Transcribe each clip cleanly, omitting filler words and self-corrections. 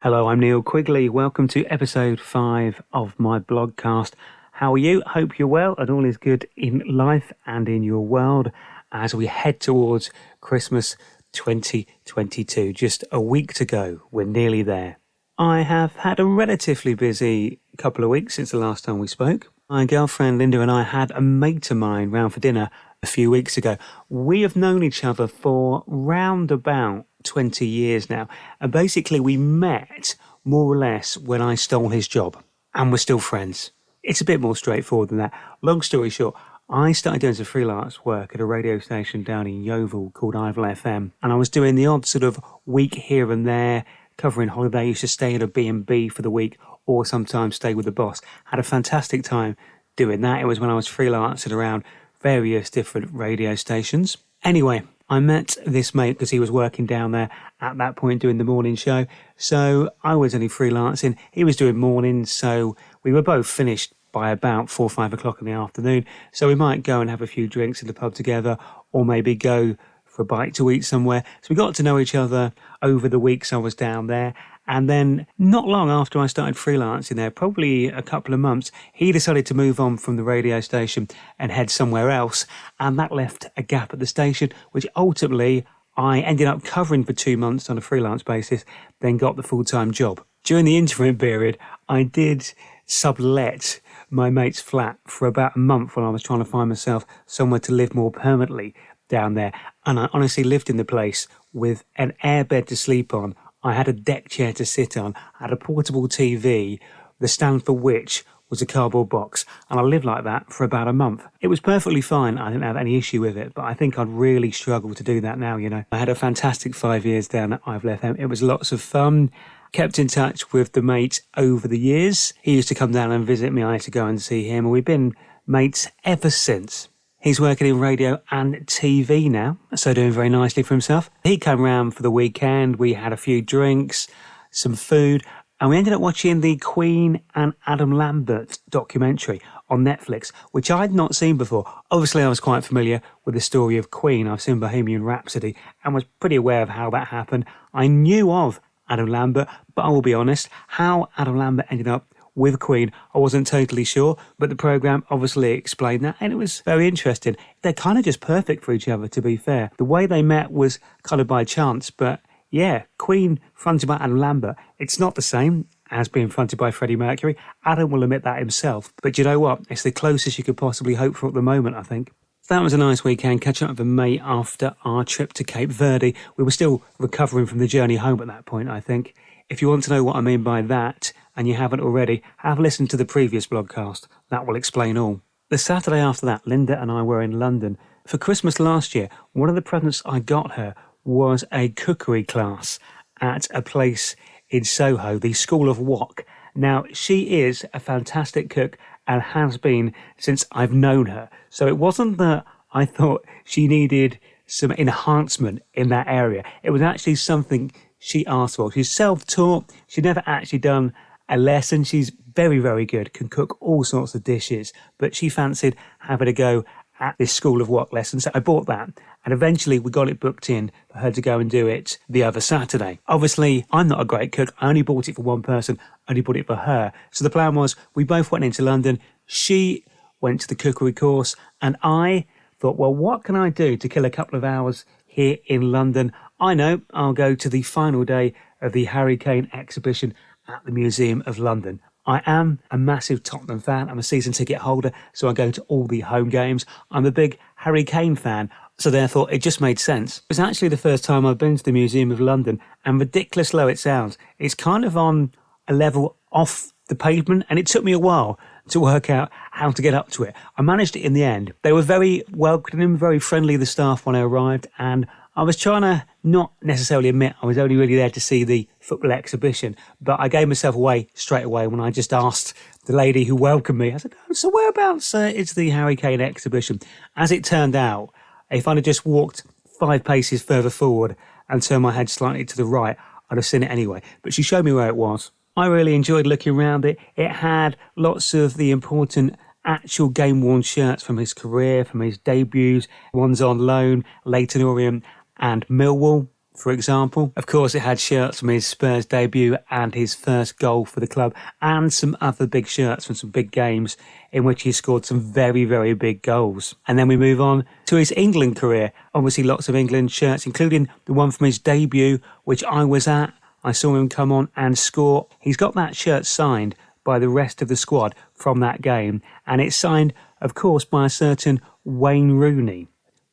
Hello, I'm Neil Quigley. Welcome to episode 5 of my blogcast. How are you? Hope you're well and all is good in life and in your world as we head towards Christmas 2022. Just a week to go. We're nearly there. I have had a relatively busy couple of weeks since the last time we spoke. My girlfriend Linda and I had a mate of mine round for dinner a few weeks ago. We have known each other for round about 20 years now, and basically we met more or less when I stole his job, and we're still friends. It's a bit more straightforward than that. Long story short, I started doing some freelance work at a radio station down in Yeovil called Ivell FM, and I was doing the odd sort of week here and there, covering holiday. I used to stay at a B&B for the week or sometimes stay with the boss. Had a fantastic time doing that. It was when I was freelancing around various different radio stations. Anyway, I met this mate because he was working down there at that point doing the morning show. So I was only freelancing. He was doing mornings, so we were both finished by about 4 or 5 o'clock in the afternoon. So we might go and have a few drinks in the pub together or maybe go for a bite to eat somewhere. So we got to know each other over the weeks I was down there. And then not long after I started freelancing there, probably a couple of months, he decided to move on from the radio station and head somewhere else. And that left a gap at the station, which ultimately I ended up covering for 2 months on a freelance basis, then got the full-time job. During the interim period, I did sublet my mate's flat for about a month when I was trying to find myself somewhere to live more permanently down there. And I honestly lived in the place with an airbed to sleep on. I had a deck chair to sit on, I had a portable TV, the stand for which was a cardboard box, and I lived like that for about a month. It was perfectly fine, I didn't have any issue with it, but I think I'd really struggle to do that now, you know. I had a fantastic 5 years down at Ivell FM. It was lots of fun. Kept in touch with the mate over the years. He used to come down and visit me, I used to go and see him, and we've been mates ever since. He's working in radio and TV now, so doing very nicely for himself. He came round for the weekend, we had a few drinks, some food, and we ended up watching the Queen and Adam Lambert documentary on Netflix, which I'd not seen before. Obviously, I was quite familiar with the story of Queen. I've seen Bohemian Rhapsody and was pretty aware of how that happened. I knew of Adam Lambert, but I will be honest, how Adam Lambert ended up with Queen, I wasn't totally sure, but the programme obviously explained that, and it was very interesting. They're kind of just perfect for each other, to be fair. The way they met was kind of by chance, but yeah, Queen fronted by Adam Lambert, it's not the same as being fronted by Freddie Mercury. Adam will admit that himself, but you know what? It's the closest you could possibly hope for at the moment, I think. That was a nice weekend, catching up with a mate after our trip to Cape Verde. We were still recovering from the journey home at that point, I think. If you want to know what I mean by that, and you haven't already, have listened to the previous blogcast. That will explain all. The Saturday after that, Linda and I were in London. For Christmas last year, one of the presents I got her was a cookery class at a place in Soho, the School of Wok. Now, she is a fantastic cook and has been since I've known her. So it wasn't that I thought she needed some enhancement in that area. It was actually something she asked for. She's self-taught. She'd never actually done a lesson. She's very, very good, can cook all sorts of dishes, but she fancied having a go at this School of Wok lesson. So I bought that, and eventually we got it booked in for her to go and do it the other Saturday. Obviously, I'm not a great cook. I only bought it for one person, only bought it for her. So the plan was we both went into London. She went to the cookery course, and I thought, well, what can I do to kill a couple of hours here in London? I know I'll go to the final day of the Harry Kane exhibition at the Museum of London. I am a massive Tottenham fan. I'm a season ticket holder, so I go to all the home games. I'm a big Harry Kane fan, so therefore it just made sense. It was actually the first time I've been to the Museum of London, and ridiculous though it sounds, it's kind of on a level off the pavement, and it took me a while to work out how to get up to it. I managed it in the end. They were very welcoming, very friendly, the staff, when I arrived, and I was trying to not necessarily admit I was only really there to see the football exhibition, but I gave myself away straight away when I just asked the lady who welcomed me. I said, "Oh, so whereabouts is the Harry Kane exhibition?" As it turned out, if I'd have just walked 5 paces further forward and turned my head slightly to the right, I'd have seen it anyway. But she showed me where it was. I really enjoyed looking around it. It had lots of the important actual game-worn shirts from his career, from his debuts, ones on loan, Leyton Orient and Millwall. for example. Of course, it had shirts from his Spurs debut and his first goal for the club, and some other big shirts from some big games in which he scored some very, very big goals. And then we move on to his England career. Obviously, lots of England shirts, including the one from his debut, which I was at. I saw him come on and score. He's got that shirt signed by the rest of the squad from that game, and it's signed, of course, by a certain Wayne Rooney,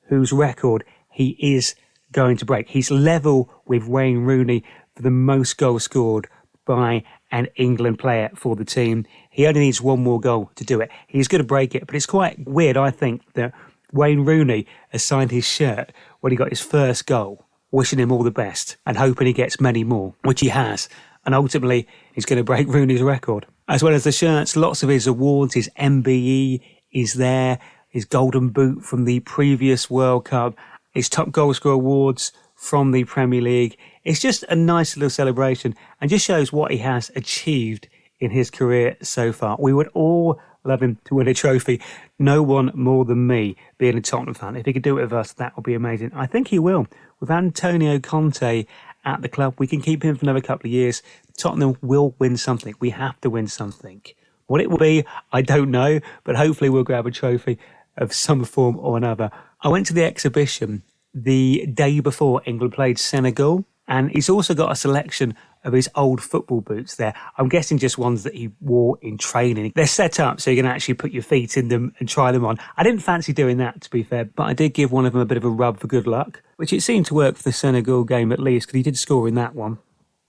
whose record he is going to break. He's level with Wayne Rooney for the most goals scored by an England player for the team. He only needs one more goal to do it. He's going to break it, but it's quite weird, I think, that Wayne Rooney has signed his shirt when he got his first goal, wishing him all the best and hoping he gets many more, which he has. And ultimately, he's going to break Rooney's record. As well as the shirts, lots of his awards, his MBE is there, his golden boot from the previous World Cup, his top goal scorer awards from the Premier League. It's just a nice little celebration and just shows what he has achieved in his career so far. We would all love him to win a trophy. No one more than me, being a Tottenham fan. If he could do it with us, that would be amazing. I think he will. With Antonio Conte at the club, we can keep him for another couple of years. Tottenham will win something. We have to win something. What it will be, I don't know, but hopefully we'll grab a trophy of some form or another. I went to the exhibition the day before England played Senegal, and he's also got a selection of his old football boots there. I'm guessing just ones that he wore in training. They're set up so you can actually put your feet in them and try them on. I didn't fancy doing that, to be fair, but I did give one of them a bit of a rub for good luck, which it seemed to work for the Senegal game at least, because he did score in that one.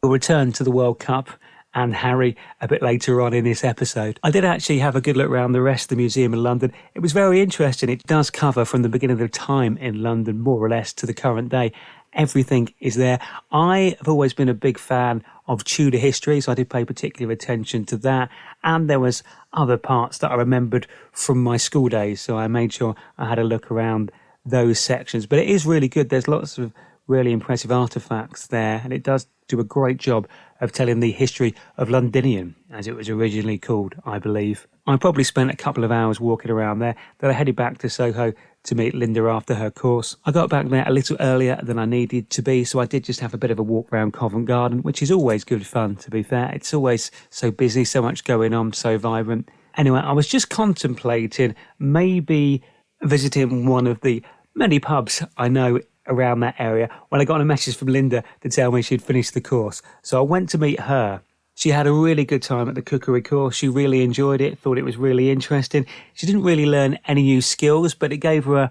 We'll return to the World Cup and Harry a bit later on in this episode. I did actually have a good look around the rest of the museum in London. It was very interesting. It does cover from the beginning of the time in London, more or less, to the current day. Everything is there. I have always been a big fan of Tudor history, so I did pay particular attention to that. And there was other parts that I remembered from my school days, so I made sure I had a look around those sections. But it is really good. There's lots of really impressive artefacts there, and it does do a great job of telling the history of Londinium, as it was originally called, I believe. I probably spent a couple of hours walking around there. Then I headed back to Soho to meet Linda after her course. I got back there a little earlier than I needed to be, so I did just have a bit of a walk around Covent Garden, which is always good fun, to be fair. It's always so busy, so much going on, so vibrant. Anyway, I was just contemplating maybe visiting one of the many pubs I know around that area when I got a message from Linda to tell me she'd finished the course. So I went to meet her. She had a really good time at the cookery course. She really enjoyed it, thought it was really interesting. She didn't really learn any new skills, but it gave her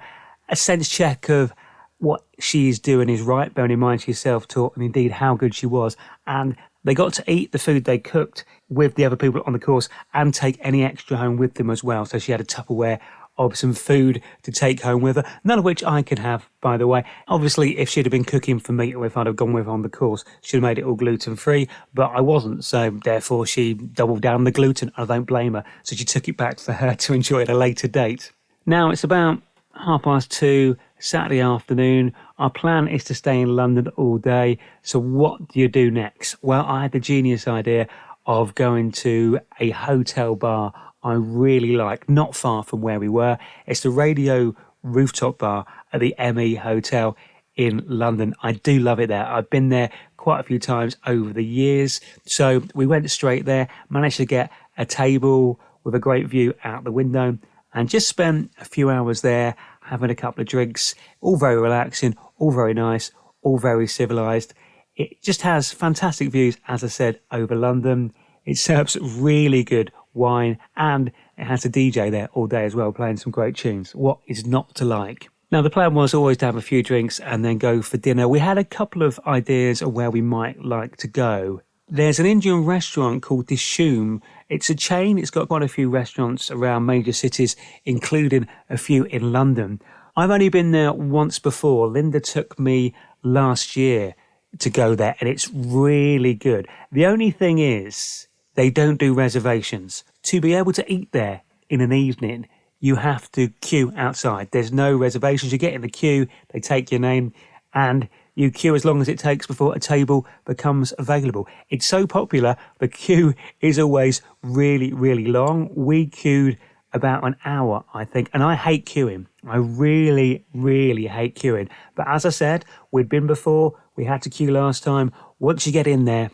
a sense check of what she's doing is right, bearing in mind she's self-taught, and indeed how good she was. And they got to eat the food they cooked with the other people on the course and take any extra home with them as well. So she had a Tupperware of some food to take home with her, none of which I can have, by the way. Obviously, if she'd have been cooking for me or if I'd have gone with her on the course, she'd have made it all gluten-free, but I wasn't, so therefore she doubled down on the gluten. I don't blame her, so she took it back for her to enjoy at a later date. Now, it's about 2:30 Saturday afternoon. Our plan is to stay in London all day, so what do you do next? Well, I had the genius idea of going to a hotel bar I really like, not far from where we were. It's the Radio Rooftop Bar at the ME Hotel in London. I do love it there. I've been there quite a few times over the years. So we went straight there, managed to get a table with a great view out the window, and just spent a few hours there having a couple of drinks. All very relaxing, all very nice, all very civilised. It just has fantastic views, as I said, over London. It serves really good wine, and it has a DJ there all day as well, playing some great tunes. What is not to like? Now, the plan was always to have a few drinks and then go for dinner. We had a couple of ideas of where we might like to go. There's an Indian restaurant called Dishoom. It's a chain. It's got quite a few restaurants around major cities, including a few in London. I've only been there once before. Linda took me last year to go there, and it's really good. The only thing is, they don't do reservations. To be able to eat there in an evening, you have to queue outside. There's no reservations. You get in the queue, they take your name, and you queue as long as it takes before a table becomes available. It's so popular, the queue is always really, really long. We queued about an hour, I think, and I hate queuing. I really, really hate queuing. But as I said, we'd been before, We had to queue last time. Once you get in there,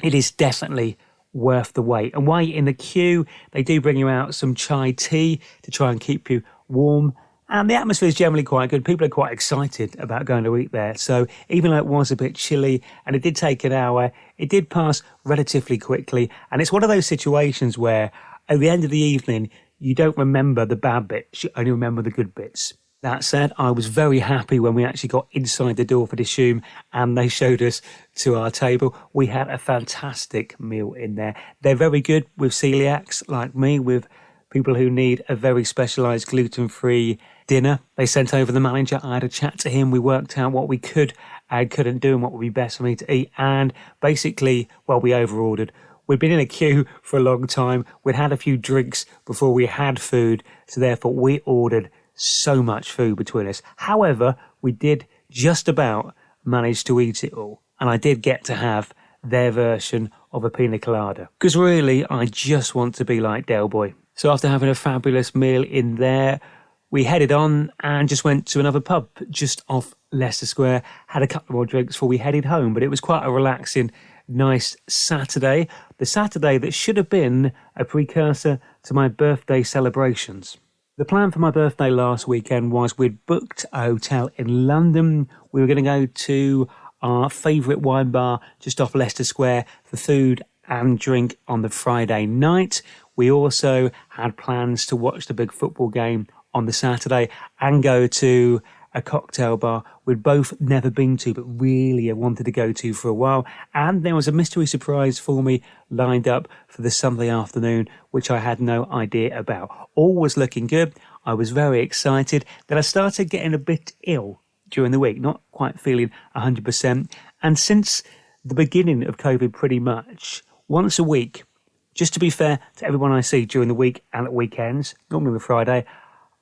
it is definitely worth the wait. And while you're in the queue, they do bring you out some chai tea to try and keep you warm. And the atmosphere is generally quite good. People are quite excited about going to eat there. So even though it was a bit chilly and it did take an hour, it did pass relatively quickly. And it's one of those situations where at the end of the evening, you don't remember the bad bits, you only remember the good bits. That said, I was very happy when we actually got inside the door for Dishoom and they showed us to our table. We had a fantastic meal in there. They're very good with celiacs like me, with people who need a very specialised gluten-free dinner. They sent over the manager. I had a chat to him. We worked out what we could and couldn't do and what would be best for me to eat. And basically, well, we over-ordered. We'd been in a queue for a long time. We'd had a few drinks before we had food. So therefore, we ordered so much food between us. However, we did just about manage to eat it all. And I did get to have their version of a pina colada. Because really, I just want to be like Del Boy. So after having a fabulous meal in there, we headed on and just went to another pub just off Leicester Square. Had a couple more drinks before we headed home. But it was quite a relaxing, nice Saturday. The Saturday that should have been a precursor to my birthday celebrations. The plan for my birthday last weekend was we'd booked a hotel in London. We were going to go to our favourite wine bar just off Leicester Square for food and drink on the Friday night. We also had plans to watch the big football game on the Saturday and go to a cocktail bar we'd both never been to but really wanted to go to for a while. And there was a mystery surprise for me lined up for the Sunday afternoon, which I had no idea about. All was looking good. I was very excited. Then I started getting a bit ill during the week, not quite feeling 100%. And since the beginning of COVID, pretty much once a week, just to be fair to everyone I see during the week and at weekends, normally on a Friday,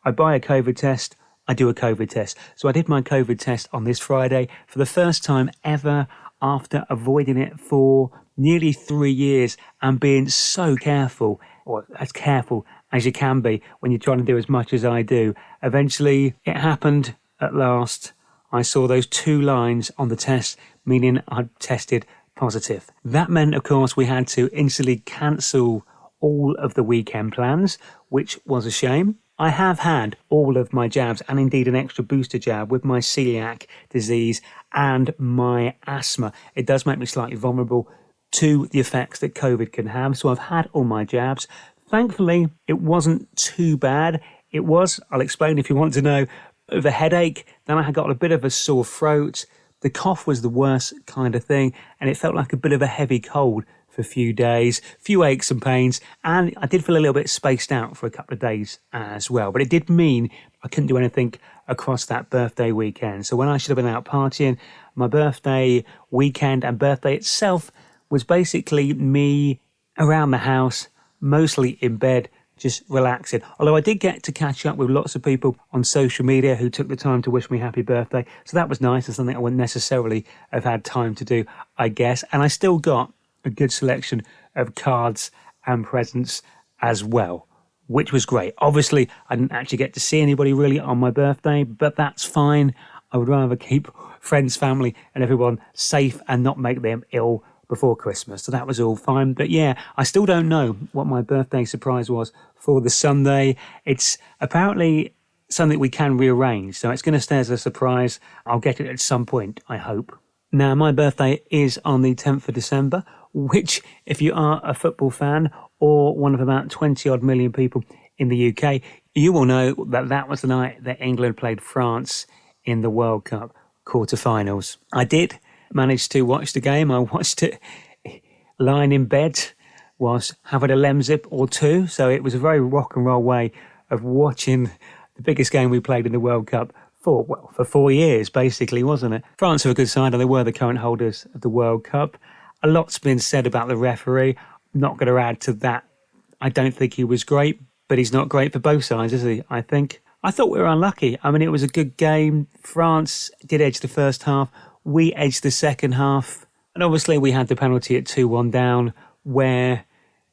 I buy a COVID test, I do a COVID test. So I did my COVID test on this Friday for the first time ever after avoiding it for nearly 3 years and being so careful, or as careful as you can be when you're trying to do as much as I do. Eventually, it happened at last. I saw those 2 lines on the test, meaning I'd tested positive. That meant, of course, we had to instantly cancel all of the weekend plans, which was a shame. I have had all of my jabs and indeed an extra booster jab with my celiac disease and my asthma. It does make me slightly vulnerable to the effects that COVID can have. So I've had all my jabs. Thankfully, it wasn't too bad. It was, I'll explain if you want to know, of a headache. Then I had got a bit of a sore throat. The cough was the worst kind of thing. And it felt like a bit of a heavy cold for a few days, few aches and pains, and I did feel a little bit spaced out for a couple of days as well. But it did mean I couldn't do anything across that birthday weekend. So when I should have been out partying, my birthday weekend and birthday itself was basically me around the house, mostly in bed, just relaxing. Although I did get to catch up with lots of people on social media who took the time to wish me happy birthday. So that was nice. It's something I wouldn't necessarily have had time to do, I guess. And I still got a good selection of cards and presents as well, which was great. Obviously, I didn't actually get to see anybody really on my birthday, but that's fine. I would rather keep friends, family, and everyone safe and not make them ill before Christmas. So that was all fine. But yeah, I still don't know what my birthday surprise was for the Sunday. It's apparently something we can rearrange, so it's going to stay as a surprise. I'll get it at some point, I hope. Now, my birthday is on the 10th of December, which, if you are a football fan or one of about 20 odd million people in the UK, you will know that that was the night that England played France in the World Cup quarterfinals. I did manage to watch the game. I watched it lying in bed whilst having a Lemsip or two. So it was a very rock and roll way of watching the biggest game we played in the World Cup for 4 years, basically, wasn't it? France are a good side, and they were the current holders of the World Cup. A lot's been said about the referee. I'm not going to add to that. I don't think he was great, but he's not great for both sides, is he? I think. I thought we were unlucky. I mean, it was a good game. France did edge the first half. We edged the second half. And obviously we had the penalty at 2-1 down, where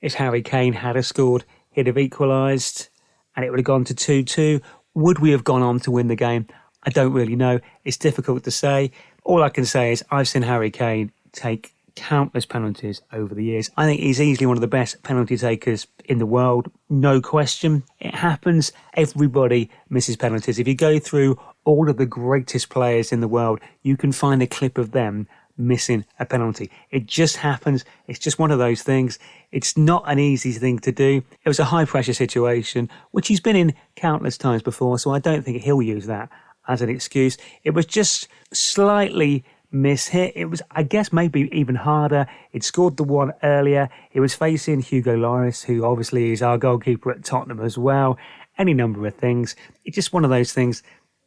if Harry Kane had have scored, he'd have equalised and it would have gone to 2-2. Would we have gone on to win the game? I don't really know. It's difficult to say. All I can say is I've seen Harry Kane take countless penalties over the years. I think he's easily one of the best penalty takers in the world, no question. It happens. Everybody misses penalties. If you go through all of the greatest players in the world, you can find a clip of them missing a penalty. It just happens. It's just one of those things. It's not an easy thing to do. It was a high pressure situation, which he's been in countless times before, so I don't think he'll use that as an excuse. It was just slightly mishit. It was, I guess, maybe even harder. He'd scored the one earlier. He was facing Hugo Lloris, who obviously is our goalkeeper at Tottenham as well. Any number of things. It's just one of those things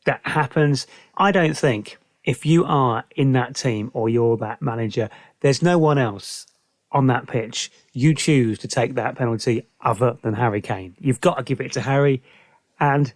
that happens. I don't think if you are in that team or you're that manager, there's no one else on that pitch you choose to take that penalty other than Harry Kane. You've got to give it to Harry, and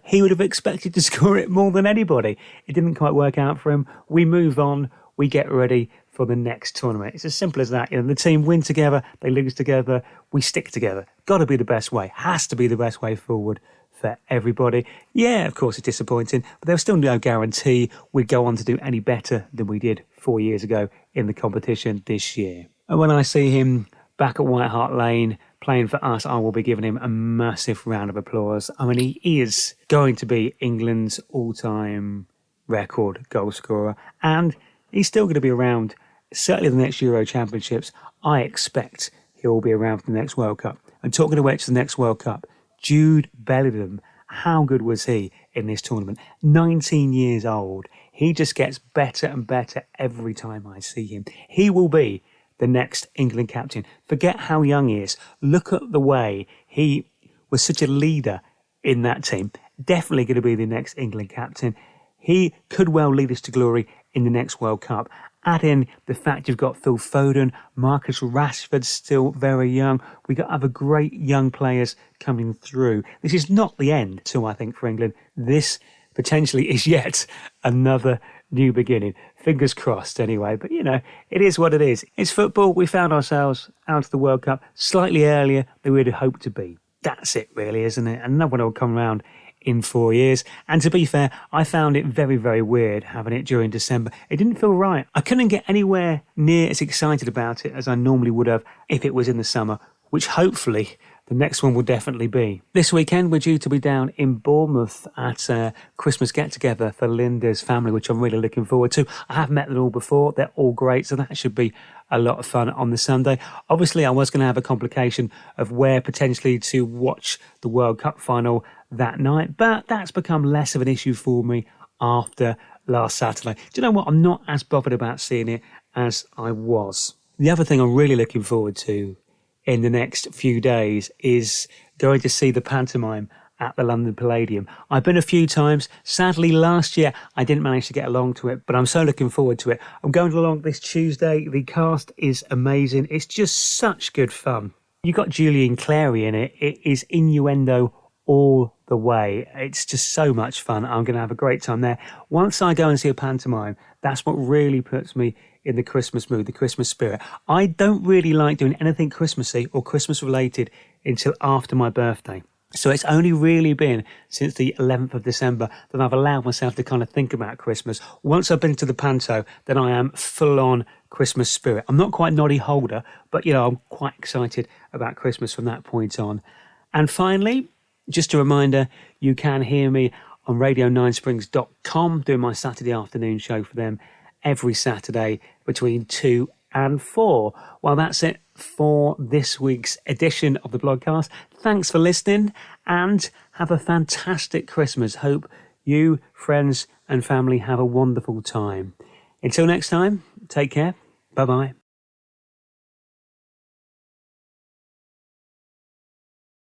he would have expected to score it more than anybody. It didn't quite work out for him. We move on. We get ready for the next tournament. It's as simple as that. The team win together, they lose together, we stick together. Got to be the best way. Has to be the best way forward for everybody. Yeah, of course it's disappointing, but there was still no guarantee we'd go on to do any better than we did 4 years ago in the competition this year. And when I see him back at White Hart Lane playing for us, I will be giving him a massive round of applause. I mean, he is going to be England's all-time record goal scorer, and he's still going to be around, certainly the next Euro Championships. I expect he'll be around for the next World Cup. And talking to the next World Cup, Jude Bellingham, how good was he in this tournament? 19 years old. He just gets better and better every time I see him. He will be the next England captain. Forget how young he is. Look at the way he was such a leader in that team. Definitely going to be the next England captain. He could well lead us to glory in the next World Cup. Add in the fact you've got Phil Foden, Marcus Rashford still very young. We've got other great young players coming through. This is not the end, too, I think, for England. This potentially is yet another new beginning. Fingers crossed, anyway. But, it is what it is. It's football. We found ourselves out of the World Cup slightly earlier than we'd hoped to be. That's it, really, isn't it? And no one will come around in 4 years. And to be fair, I found it very, very weird having it during December. It didn't feel right. I couldn't get anywhere near as excited about it as I normally would have if it was in the summer, which hopefully the next one will definitely be. This weekend, we're due to be down in Bournemouth at a Christmas get-together for Linda's family, which I'm really looking forward to. I have met them all before. They're all great, so that should be a lot of fun on the Sunday. Obviously, I was going to have a complication of where potentially to watch the World Cup final that night, but that's become less of an issue for me after last Saturday. Do you know what? I'm not as bothered about seeing it as I was. The other thing I'm really looking forward to in the next few days is going to see the pantomime at the London Palladium. I've been a few times. Sadly, last year I didn't manage to get along to it, but I'm so looking forward to it. I'm going along this Tuesday. The cast is amazing. It's just such good fun. You got Julian Clary in it. It is innuendo all the way. It's just so much fun. I'm going to have a great time there. Once I go and see a pantomime, that's what really puts me in the Christmas mood, the Christmas spirit. I don't really like doing anything Christmassy or Christmas related until after my birthday. So it's only really been since the 11th of December that I've allowed myself to kind of think about Christmas. Once I've been to the panto, then I am full on Christmas spirit. I'm not quite Noddy Holder, but I'm quite excited about Christmas from that point on. And finally, just a reminder, you can hear me on radio9springs.com doing my Saturday afternoon show for them every Saturday between 2 and 4. Well, that's it for this week's edition of the Blogcast. Thanks for listening and have a fantastic Christmas. Hope you, friends and family have a wonderful time. Until next time, take care. Bye-bye.